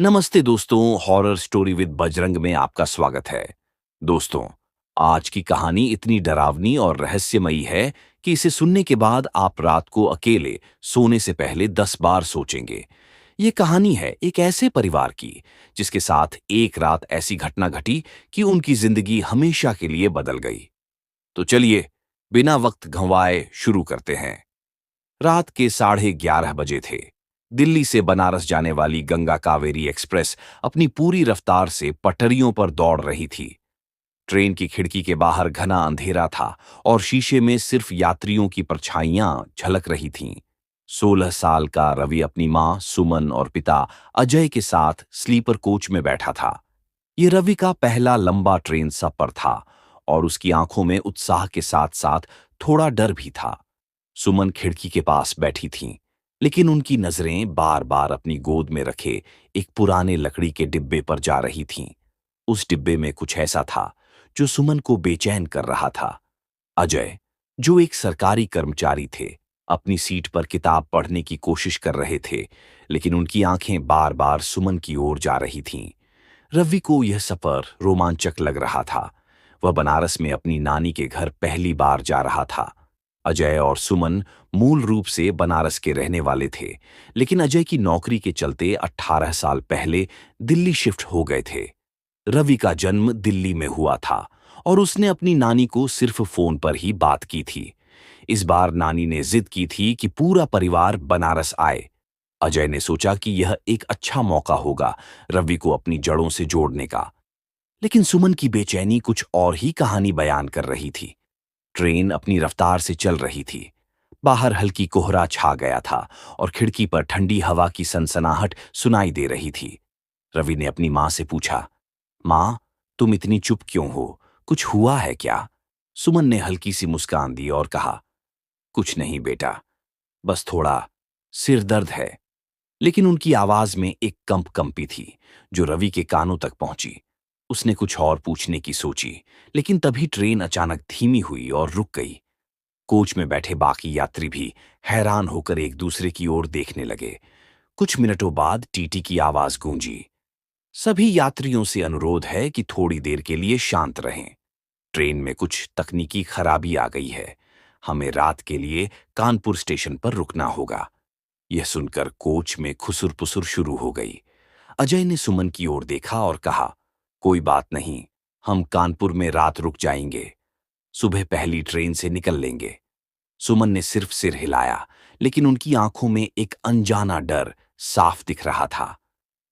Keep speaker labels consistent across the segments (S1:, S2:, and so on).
S1: नमस्ते दोस्तों, horror story with Bajrang में आपका स्वागत है। दोस्तों, आज की कहानी इतनी डरावनी और रहस्यमयी है कि इसे सुनने के बाद आप रात को अकेले सोने से पहले 10 बार सोचेंगे। ये कहानी है एक ऐसे परिवार की जिसके साथ एक रात ऐसी घटना घटी कि उनकी जिंदगी हमेशा के लिए बदल गई। तो चलिए, बिना वक्त गंवाए शुरू करते हैं। रात के 11:30 बजे थे। दिल्ली से बनारस जाने वाली गंगा कावेरी एक्सप्रेस अपनी पूरी रफ्तार से पटरियों पर दौड़ रही थी। ट्रेन की खिड़की के बाहर घना अंधेरा था और शीशे में सिर्फ यात्रियों की परछाइयां झलक रही थीं। 16 साल का रवि अपनी मां सुमन और पिता अजय के साथ स्लीपर कोच में बैठा था। ये रवि का पहला लंबा ट्रेन सफर था और उसकी आंखों में उत्साह के साथ साथ थोड़ा डर भी था। सुमन खिड़की के पास बैठी थीं, लेकिन उनकी नजरें बार बार अपनी गोद में रखे एक पुराने लकड़ी के डिब्बे पर जा रही थीं। उस डिब्बे में कुछ ऐसा था जो सुमन को बेचैन कर रहा था। अजय, जो एक सरकारी कर्मचारी थे, अपनी सीट पर किताब पढ़ने की कोशिश कर रहे थे, लेकिन उनकी आंखें बार बार सुमन की ओर जा रही थीं। रवि को यह सफर रोमांचक लग रहा था। वह बनारस में अपनी नानी के घर पहली बार जा रहा था। अजय और सुमन मूल रूप से बनारस के रहने वाले थे, लेकिन अजय की नौकरी के चलते 18 साल पहले दिल्ली शिफ्ट हो गए थे। रवि का जन्म दिल्ली में हुआ था और उसने अपनी नानी को सिर्फ फोन पर ही बात की थी। इस बार नानी ने जिद की थी कि पूरा परिवार बनारस आए। अजय ने सोचा कि यह एक अच्छा मौका होगा रवि को अपनी जड़ों से जोड़ने का। लेकिन सुमन की बेचैनी कुछ और ही कहानी बयान कर रही थी। ट्रेन अपनी रफ्तार से चल रही थी। बाहर हल्की कोहरा छा गया था और खिड़की पर ठंडी हवा की सनसनाहट सुनाई दे रही थी। रवि ने अपनी मां से पूछा, मां, तुम इतनी चुप क्यों हो? कुछ हुआ है क्या? सुमन ने हल्की सी मुस्कान दी और कहा, कुछ नहीं बेटा, बस थोड़ा सिर दर्द है। लेकिन उनकी आवाज में एक कंप कंपी थी जो रवि के कानों तक पहुंची। उसने कुछ और पूछने की सोची, लेकिन तभी ट्रेन अचानक धीमी हुई और रुक गई। कोच में बैठे बाकी यात्री भी हैरान होकर एक दूसरे की ओर देखने लगे। कुछ मिनटों बाद टीटी की आवाज गूंजी, सभी यात्रियों से अनुरोध है कि थोड़ी देर के लिए शांत रहें। ट्रेन में कुछ तकनीकी खराबी आ गई है। हमें रात के लिए कानपुर स्टेशन पर रुकना होगा। यह सुनकर कोच में खुसुर-पुसुर शुरू हो गई। अजय ने सुमन की ओर देखा और कहा, कोई बात नहीं, हम कानपुर में रात रुक जाएंगे। सुबह पहली ट्रेन से निकल लेंगे। सुमन ने सिर्फ सिर हिलाया, लेकिन उनकी आंखों में एक अनजाना डर साफ दिख रहा था।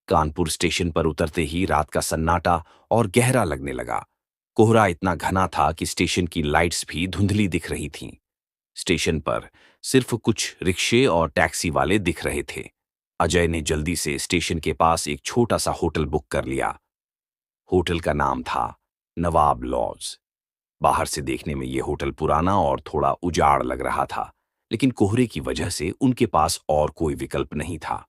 S1: कानपुर स्टेशन पर उतरते ही रात का सन्नाटा और गहरा लगने लगा। कोहरा इतना घना था कि स्टेशन की लाइट्स भी धुंधली दिख रही थीं। स्टेशन पर सिर्फ कुछ रिक्शे और टैक्सी वाले दिख रहे थे। अजय ने जल्दी से स्टेशन के पास एक छोटा सा होटल बुक कर लिया। होटल का नाम था नवाब लॉज। बाहर से देखने में यह होटल पुराना और थोड़ा उजाड़ लग रहा था, लेकिन कोहरे की वजह से उनके पास और कोई विकल्प नहीं था।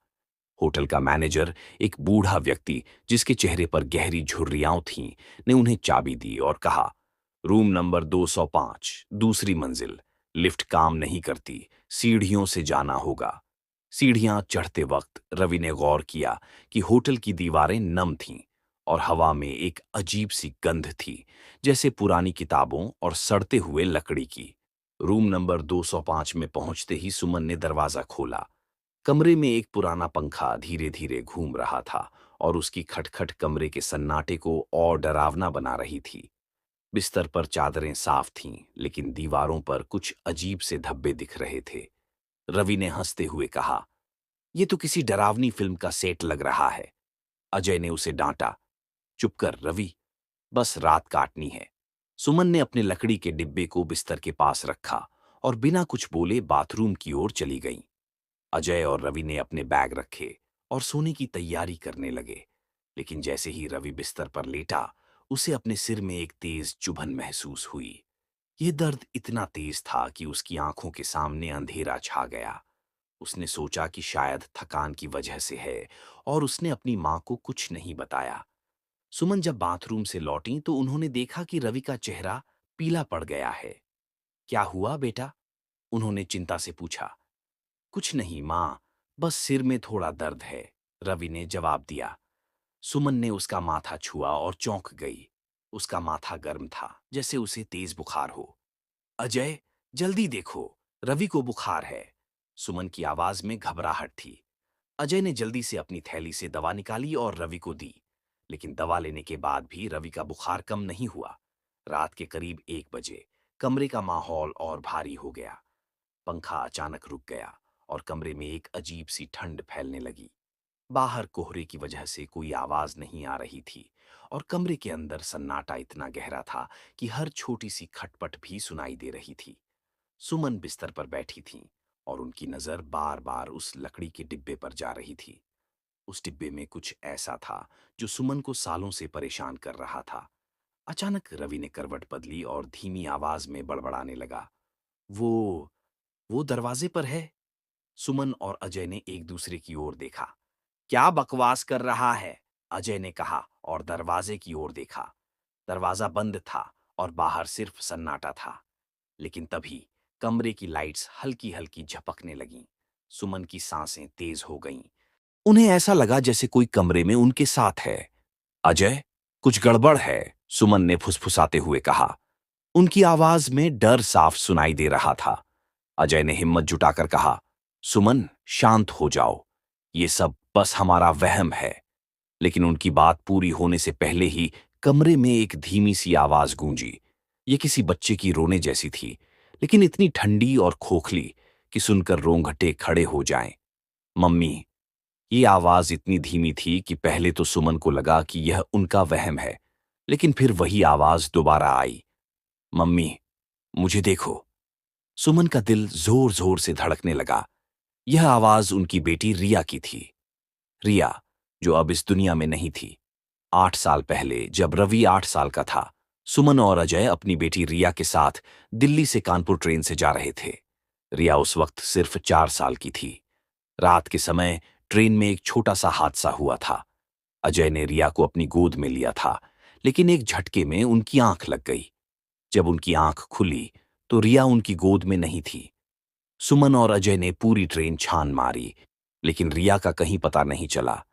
S1: होटल का मैनेजर, एक बूढ़ा व्यक्ति जिसके चेहरे पर गहरी झुर्रियां थीं, ने उन्हें चाबी दी और कहा, रूम नंबर 205, दूसरी मंजिल। लिफ्ट काम नहीं करती, सीढ़ियों से जाना होगा। सीढ़ियां चढ़ते वक्त रवि ने गौर किया कि होटल की दीवारें नम थीं और हवा में एक अजीब सी गंध थी, जैसे पुरानी किताबों और सड़ते हुए लकड़ी की। रूम नंबर 205 में पहुंचते ही सुमन ने दरवाजा खोला। कमरे में एक पुराना पंखा धीरे धीरे घूम रहा था और उसकी खटखट कमरे के सन्नाटे को और डरावना बना रही थी। बिस्तर पर चादरें साफ थीं, लेकिन दीवारों पर कुछ अजीब से धब्बे दिख रहे थे। रवि ने हंसते हुए कहा, यह तो किसी डरावनी फिल्म का सेट लग रहा है। अजय ने उसे डांटा, चुप कर रवि, बस रात काटनी है। सुमन ने अपने लकड़ी के डिब्बे को बिस्तर के पास रखा और बिना कुछ बोले बाथरूम की ओर चली गईं। अजय और रवि ने अपने बैग रखे और सोने की तैयारी करने लगे, लेकिन जैसे ही रवि बिस्तर पर लेटा, उसे अपने सिर में एक तेज चुभन महसूस हुई। यह दर्द इतना तेज था कि उसकी आंखों के सामने अंधेरा छा गया। उसने सोचा कि शायद थकान की वजह से है और उसने अपनी मां को कुछ नहीं बताया। सुमन जब बाथरूम से लौटी तो उन्होंने देखा कि रवि का चेहरा पीला पड़ गया है। क्या हुआ बेटा? उन्होंने चिंता से पूछा। कुछ नहीं मां, बस सिर में थोड़ा दर्द है, रवि ने जवाब दिया। सुमन ने उसका माथा छुआ और चौंक गई। उसका माथा गर्म था, जैसे उसे तेज बुखार हो। अजय, जल्दी देखो, रवि को बुखार है। सुमन की आवाज में घबराहट थी। अजय ने जल्दी से अपनी थैली से दवा निकाली और रवि को दी। लेकिन दवा लेने के बाद भी रवि का बुखार कम नहीं हुआ। रात के करीब 1 बजे कमरे का माहौल और भारी हो गया। पंखा अचानक रुक गया और कमरे में एक अजीब सी ठंड फैलने लगी। बाहर कोहरे की वजह से कोई आवाज नहीं आ रही थी और कमरे के अंदर सन्नाटा इतना गहरा था कि हर छोटी सी खटपट भी सुनाई दे रही थी। सुमन बिस्तर पर बैठी थीं और उनकी नजर बार बार उस लकड़ी के डिब्बे पर जा रही थी। उस डिब्बे में कुछ ऐसा था जो सुमन को सालों से परेशान कर रहा था। अचानक रवि ने करवट बदली और धीमी आवाज में बड़बड़ाने लगा। वो वो दरवाजे पर है। सुमन और अजय ने एक दूसरे की ओर देखा। क्या बकवास कर रहा है? अजय ने कहा और दरवाजे की ओर देखा। दरवाजा बंद था और बाहर सिर्फ सन्नाटा था। लेकिन तभी कमरे की लाइट्स हल्की हल्की झपकने लगीं। सुमन की सांसें तेज हो गईं। उन्हें ऐसा लगा जैसे कोई कमरे में उनके साथ है। अजय, कुछ गड़बड़ है, सुमन ने फुसफुसाते हुए कहा। उनकी आवाज में डर साफ सुनाई दे रहा था। अजय ने हिम्मत जुटाकर कहा, सुमन, शांत हो जाओ। ये सब बस हमारा वहम है। लेकिन उनकी बात पूरी होने से पहले ही कमरे में एक धीमी सी आवाज गूंजी। ये किसी बच्चे की रोने जैसी थी, लेकिन इतनी ठंडी और खोखली कि सुनकर रोंगटे खड़े हो जाएं। मम्मी। ये आवाज इतनी धीमी थी कि पहले तो सुमन को लगा कि यह उनका वहम है, लेकिन फिर वही आवाज दोबारा आई। मम्मी, मुझे देखो। सुमन का दिल जोर जोर से धड़कने लगा। यह आवाज उनकी बेटी रिया की थी। रिया, जो अब इस दुनिया में नहीं थी। 8 साल पहले जब रवि 8 साल का था, सुमन और अजय अपनी बेटी रिया के साथ दिल्ली से कानपुर ट्रेन से जा रहे थे। रिया उस वक्त सिर्फ 4 साल की थी। रात के समय ट्रेन में एक छोटा सा हादसा हुआ था। अजय ने रिया को अपनी गोद में लिया था, लेकिन एक झटके में उनकी आंख लग गई। जब उनकी आंख खुली तो रिया उनकी गोद में नहीं थी। सुमन और अजय ने पूरी ट्रेन छान मारी, लेकिन रिया का कहीं पता नहीं चला।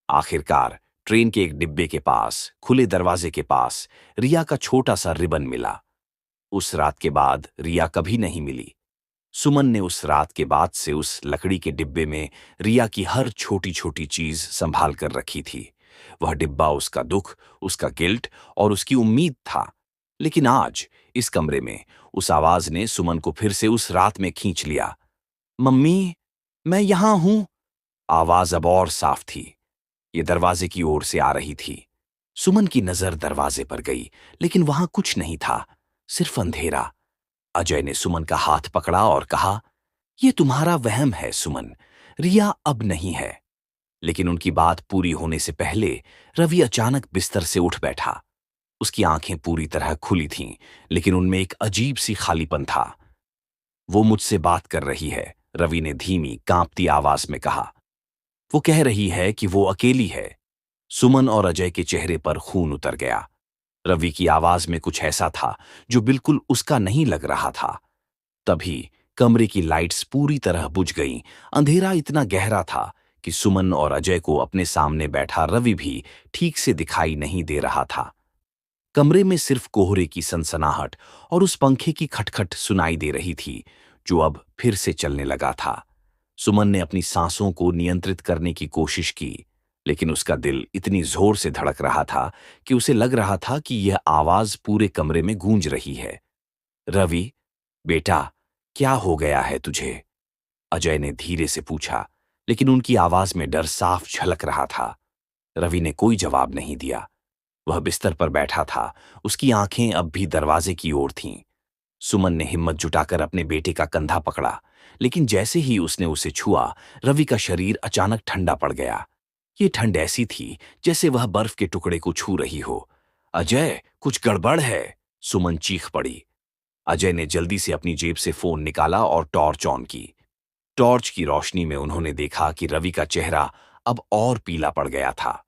S1: आखिरकार ट्रेन के एक डिब्बे के पास, खुले दरवाजे के पास, रिया का छोटा सा रिबन मिला। उस रात के बाद रिया कभी नहीं मिली। सुमन ने उस रात के बाद से उस लकड़ी के डिब्बे में रिया की हर छोटी छोटी चीज संभाल कर रखी थी। वह डिब्बा उसका दुख, उसका गिल्ट और उसकी उम्मीद था। लेकिन आज इस कमरे में उस आवाज ने सुमन को फिर से उस रात में खींच लिया। मम्मी, मैं यहां हूं। आवाज अब और साफ थी। ये दरवाजे की ओर से आ रही थी। सुमन की नजर दरवाजे पर गई, लेकिन वहां कुछ नहीं था, सिर्फ अंधेरा। अजय ने सुमन का हाथ पकड़ा और कहा, यह तुम्हारा वहम है सुमन, रिया अब नहीं है। लेकिन उनकी बात पूरी होने से पहले रवि अचानक बिस्तर से उठ बैठा। उसकी आंखें पूरी तरह खुली थीं, लेकिन उनमें एक अजीब सी खालीपन था। वो मुझसे बात कर रही है, रवि ने धीमी कांपती आवाज में कहा। वो कह रही है कि वो अकेली है। सुमन और अजय के चेहरे पर खून उतर गया। रवि की आवाज में कुछ ऐसा था जो बिल्कुल उसका नहीं लग रहा था। तभी कमरे की लाइट्स पूरी तरह बुझ गईं। अंधेरा इतना गहरा था कि सुमन और अजय को अपने सामने बैठा रवि भी ठीक से दिखाई नहीं दे रहा था। कमरे में सिर्फ कोहरे की सनसनाहट और उस पंखे की खटखट सुनाई दे रही थी, जो अब फिर से चलने लगा था। सुमन ने अपनी सांसों को नियंत्रित करने की कोशिश की, लेकिन उसका दिल इतनी जोर से धड़क रहा था कि उसे लग रहा था कि यह आवाज पूरे कमरे में गूंज रही है। रवि, बेटा, क्या हो गया है तुझे? अजय ने धीरे से पूछा, लेकिन उनकी आवाज में डर साफ झलक रहा था। रवि ने कोई जवाब नहीं दिया। वह बिस्तर पर बैठा था, उसकी आंखें अब भी दरवाजे की ओर थीं। सुमन ने हिम्मत जुटाकर अपने बेटे का कंधा पकड़ा, लेकिन जैसे ही उसने उसे छुआ, रवि का शरीर अचानक ठंडा पड़ गया। ये ठंड ऐसी थी जैसे वह बर्फ के टुकड़े को छू रही हो। अजय, कुछ गड़बड़ है, सुमन चीख पड़ी। अजय ने जल्दी से अपनी जेब से फोन निकाला और टॉर्च ऑन की। टॉर्च की रोशनी में उन्होंने देखा कि रवि का चेहरा अब और पीला पड़ गया था।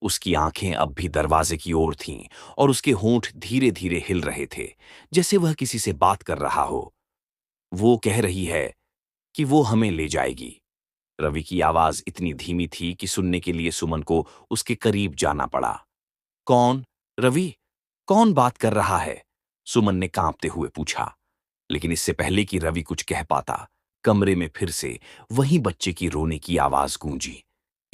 S1: उसकी आंखें अब भी दरवाजे की ओर थीं और उसके होंठ धीरे धीरे हिल रहे थे, जैसे वह किसी से बात कर रहा हो। वो कह रही है कि वो हमें ले जाएगी। रवि की आवाज इतनी धीमी थी कि सुनने के लिए सुमन को उसके करीब जाना पड़ा। कौन? रवि? कौन बात कर रहा है? सुमन ने कांपते हुए पूछा। लेकिन इससे पहले कि रवि कुछ कह पाता, कमरे में फिर से वही बच्चे की रोने की आवाज गूंजी।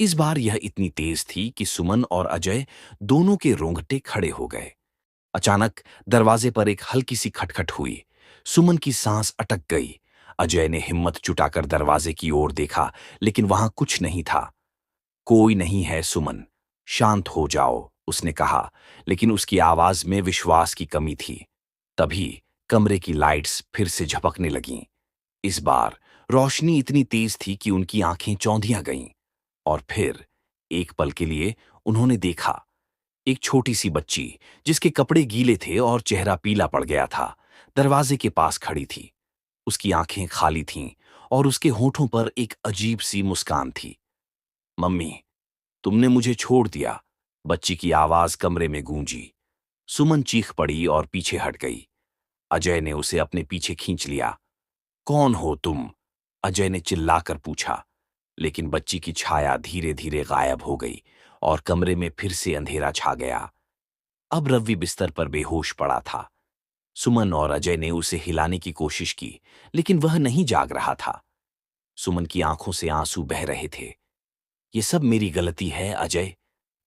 S1: इस बार यह इतनी तेज थी कि सुमन और अजय दोनों के रोंगटे खड़े हो गए। अचानक दरवाजे पर एक हल्की सी खटखट हुई। सुमन की सांस अटक गई। अजय ने हिम्मत जुटाकर दरवाजे की ओर देखा, लेकिन वहां कुछ नहीं था। कोई नहीं है सुमन, शांत हो जाओ, उसने कहा, लेकिन उसकी आवाज में विश्वास की कमी थी। तभी कमरे की लाइट्स फिर से झपकने लगीं। इस बार रोशनी इतनी तेज थी कि उनकी आंखें चौंधियां गईं। और फिर एक पल के लिए उन्होंने देखा, एक छोटी सी बच्ची जिसके कपड़े गीले थे और चेहरा पीला पड़ गया था, दरवाजे के पास खड़ी थी। उसकी आंखें खाली थीं और उसके होठों पर एक अजीब सी मुस्कान थी। मम्मी, तुमने मुझे छोड़ दिया, बच्ची की आवाज कमरे में गूंजी। सुमन चीख पड़ी और पीछे हट गई। अजय ने उसे अपने पीछे खींच लिया। कौन हो तुम? अजय ने चिल्लाकर पूछा। लेकिन बच्ची की छाया धीरे धीरे गायब हो गई और कमरे में फिर से अंधेरा छा गया। अब रवि बिस्तर पर बेहोश पड़ा था। सुमन और अजय ने उसे हिलाने की कोशिश की, लेकिन वह नहीं जाग रहा था। सुमन की आंखों से आंसू बह रहे थे। ये सब मेरी गलती है अजय,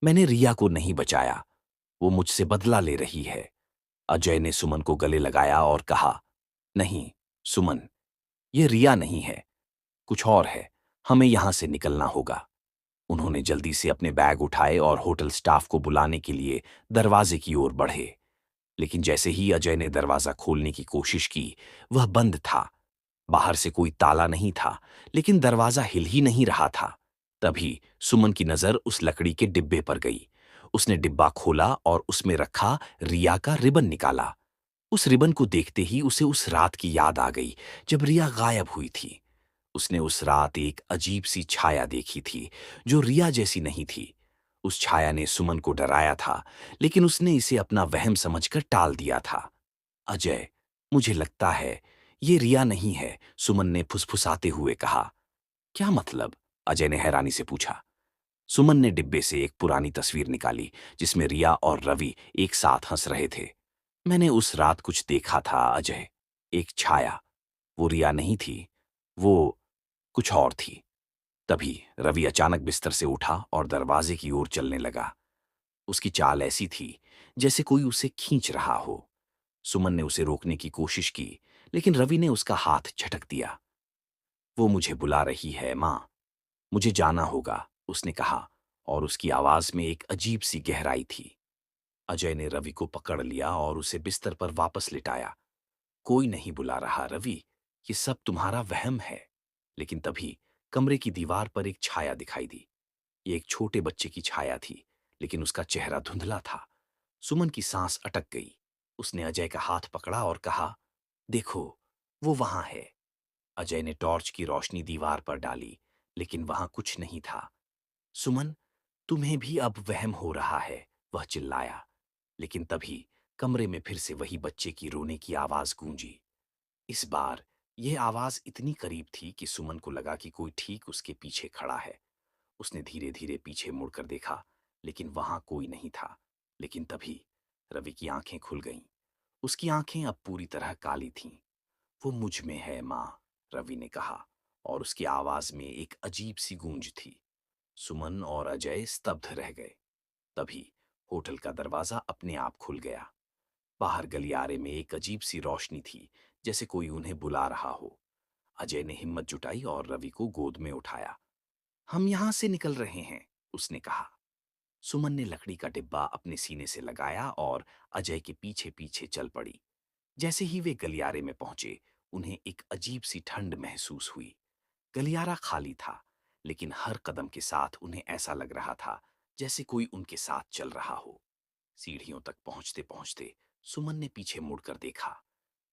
S1: मैंने रिया को नहीं बचाया, वो मुझसे बदला ले रही है। अजय ने सुमन को गले लगाया और कहा, नहीं सुमन, ये रिया नहीं है, कुछ और है, हमें यहां से निकलना होगा। उन्होंने जल्दी से अपने बैग उठाए और होटल स्टाफ को बुलाने के लिए दरवाजे की ओर बढ़े। लेकिन जैसे ही अजय ने दरवाजा खोलने की कोशिश की, वह बंद था। बाहर से कोई ताला नहीं था, लेकिन दरवाजा हिल ही नहीं रहा था। तभी सुमन की नजर उस लकड़ी के डिब्बे पर गई। उसने डिब्बा खोला और उसमें रखा रिया का रिबन निकाला। उस रिबन को देखते ही उसे उस रात की याद आ गई जब रिया गायब हुई थी। उसने उस रात एक अजीब सी छाया देखी थी, जो रिया जैसी नहीं थी। उस छाया ने सुमन को डराया था, लेकिन उसने इसे अपना वहम समझकर टाल दिया था। अजय, मुझे लगता है ये रिया नहीं है, सुमन ने फुसफुसाते हुए कहा। क्या मतलब? अजय ने हैरानी से पूछा। सुमन ने डिब्बे से एक पुरानी तस्वीर निकाली, जिसमें रिया और रवि एक साथ हंस रहे थे। मैंने उस रात कुछ देखा था अजय, एक छाया। वो रिया नहीं थी, वो कुछ और थी। तभी रवि अचानक बिस्तर से उठा और दरवाजे की ओर चलने लगा। उसकी चाल ऐसी थी जैसे कोई उसे खींच रहा हो। सुमन ने उसे रोकने की कोशिश की, लेकिन रवि ने उसका हाथ झटक दिया। वो मुझे बुला रही है मां, मुझे जाना होगा, उसने कहा, और उसकी आवाज में एक अजीब सी गहराई थी। अजय ने रवि को पकड़ लिया और उसे बिस्तर पर वापस लिटाया। कोई नहीं बुला रहा रवि, ये सब तुम्हारा वहम है। लेकिन तभी कमरे की दीवार पर एक छाया दिखाई दी। ये एक छोटे बच्चे की छाया थी, लेकिन उसका चेहरा धुंधला था। सुमन की सांस अटक गई। उसने अजय का हाथ पकड़ा और कहा, देखो, वो वहां है। अजय ने टॉर्च की रोशनी दीवार पर डाली, लेकिन वहां कुछ नहीं था। सुमन, तुम्हें भी अब वहम हो रहा है, वह चिल्लाया। लेकिन तभी कमरे में फिर से वही बच्चे की रोने की आवाज गूंजी। इस बार यह आवाज इतनी करीब थी कि सुमन को लगा कि कोई ठीक उसके पीछे खड़ा है। उसने धीरे धीरे पीछे मुड़कर देखा, लेकिन वहां कोई नहीं था। लेकिन तभी रवि की आंखें खुल गईं। उसकी आंखें अब पूरी तरह काली थीं। वो मुझ में है मां, रवि ने कहा, और उसकी आवाज में एक अजीब सी गूंज थी। सुमन और अजय स्तब्ध रह गए। तभी होटल का दरवाजा अपने आप खुल गया। बाहर गलियारे में एक अजीब सी रोशनी थी, जैसे कोई उन्हें बुला रहा हो। अजय ने हिम्मत जुटाई और रवि को गोद में उठाया। हम यहां से निकल रहे हैं, उसने कहा। सुमन ने लकड़ी का डिब्बा अपने सीने से लगाया और अजय के पीछे पीछे चल पड़ी। जैसे ही वे गलियारे में पहुंचे, उन्हें एक अजीब सी ठंड महसूस हुई। गलियारा खाली था, लेकिन हर कदम के साथ उन्हें ऐसा लग रहा था जैसे कोई उनके साथ चल रहा हो। सीढ़ियों तक पहुंचते पहुंचते सुमन ने पीछे मुड़कर देखा।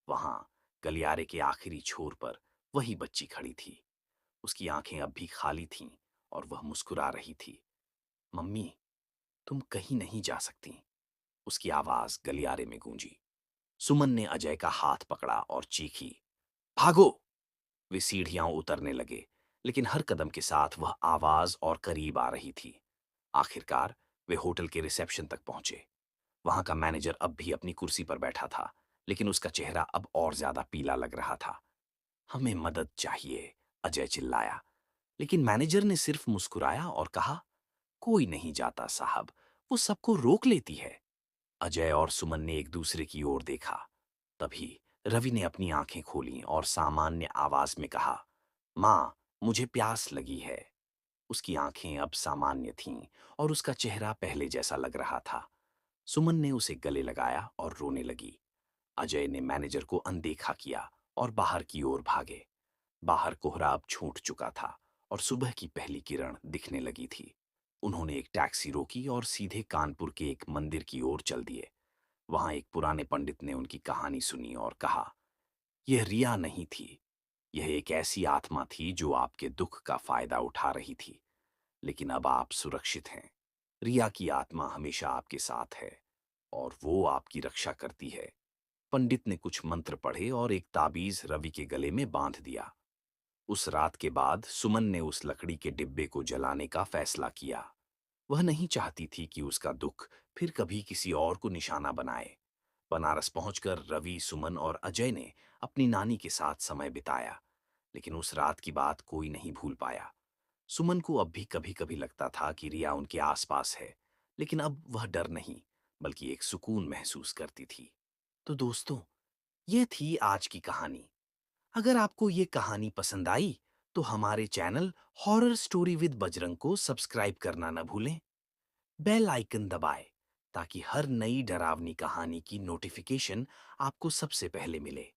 S1: वहां गलियारे के आखिरी छोर पर वही बच्ची खड़ी थी। उसकी आंखें अब भी खाली थीं और वह मुस्कुरा रही थी। मम्मी, तुम कहीं नहीं जा सकती, उसकी आवाज गलियारे में गूंजी। सुमन ने अजय का हाथ पकड़ा और चीखी, भागो! वे सीढ़ियां उतरने लगे, लेकिन हर कदम के साथ वह आवाज और करीब आ रही थी। आखिरकार वे होटल के रिसेप्शन तक पहुंचे। वहां का मैनेजर अब भी अपनी कुर्सी पर बैठा था, लेकिन उसका चेहरा अब और ज्यादा पीला लग रहा था। हमें मदद चाहिए, अजय चिल्लाया। लेकिन मैनेजर ने सिर्फ मुस्कुराया और कहा, कोई नहीं जाता साहब, वो सबको रोक लेती है। अजय और सुमन ने एक दूसरे की ओर देखा। तभी रवि ने अपनी आंखें खोलीं और सामान्य आवाज में कहा, मां, मुझे प्यास लगी है। उसकी आंखें अब सामान्य थीं और उसका चेहरा पहले जैसा लग रहा था। सुमन ने उसे गले लगाया और रोने लगी। अजय ने मैनेजर को अनदेखा किया और बाहर की ओर भागे। बाहर कोहरा अब छूट चुका था और सुबह की पहली किरण दिखने लगी थी। उन्होंने एक टैक्सी रोकी और सीधे कानपुर के एक मंदिर की ओर चल दिए। वहां एक पुराने पंडित ने उनकी कहानी सुनी और कहा, यह रिया नहीं थी, यह एक ऐसी आत्मा थी जो आपके दुख का फायदा उठा रही थी। लेकिन अब आप सुरक्षित हैं। रिया की आत्मा हमेशा आपके साथ है और वो आपकी रक्षा करती है। पंडित ने कुछ मंत्र पढ़े और एक ताबीज रवि के गले में बांध दिया। उस रात के बाद सुमन ने उस लकड़ी के डिब्बे को जलाने का फैसला किया। वह नहीं चाहती थी कि उसका दुख फिर कभी किसी और को निशाना बनाए। बनारस पहुंचकर रवि, सुमन और अजय ने अपनी नानी के साथ समय बिताया, लेकिन उस रात की बात कोई नहीं भूल पाया। सुमन को अब भी कभी कभी लगता था कि रिया उनके आसपास है, लेकिन अब वह डर नहीं, बल्कि एक सुकून महसूस करती थी। तो दोस्तों, ये थी आज की कहानी। अगर आपको ये कहानी पसंद आई, तो हमारे channel horror story with Bajrang को सब्सक्राइब करना न भूलें। बेल आइकन दबाएं ताकि हर नई डरावनी कहानी की नोटिफिकेशन आपको सबसे पहले मिले।